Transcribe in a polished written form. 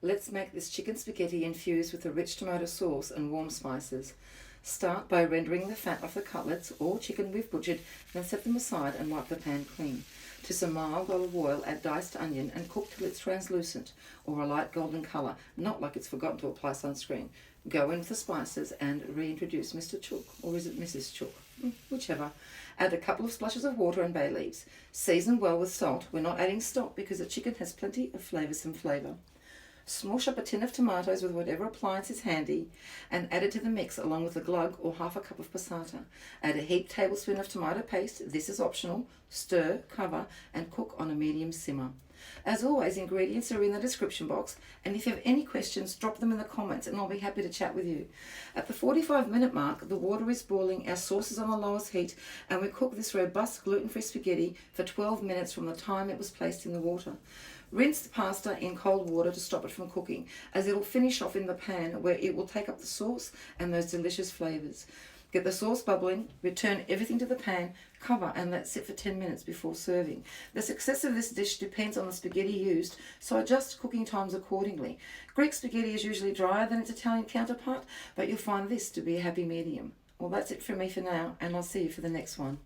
Let's make this chicken spaghetti infused with a rich tomato sauce and warm spices. Start by rendering the fat off the cutlets or chicken we've butchered, then set them aside and wipe the pan clean. To some mild olive oil, add diced onion and cook till it's translucent or a light golden colour, not like it's forgotten to apply sunscreen. Go in with the spices and reintroduce Mr. Chook, or is it Mrs. Chook? Whichever. Add a couple of splashes of water and bay leaves. Season well with salt. We're not adding stock because the chicken has plenty of flavoursome flavour. Smush up a tin of tomatoes with whatever appliance is handy and add it to the mix along with a glug or half a cup of passata. Add a heaped tablespoon of tomato paste. This is optional. Stir, cover and cook on a medium simmer. As always, ingredients are in the description box, and if you have any questions, drop them in the comments and I'll be happy to chat with you. At the 45-minute mark, the water is boiling, our sauce is on the lowest heat, and we cook this robust gluten-free spaghetti for 12 minutes from the time it was placed in the water. Rinse the pasta in cold water to stop it from cooking, as it will finish off in the pan where it will take up the sauce and those delicious flavours. Get the sauce bubbling, return everything to the pan, cover and let sit for 10 minutes before serving. The success of this dish depends on the spaghetti used, so adjust cooking times accordingly. Greek spaghetti is usually drier than its Italian counterpart, but you'll find this to be a happy medium. Well, that's it from me for now, and I'll see you for the next one.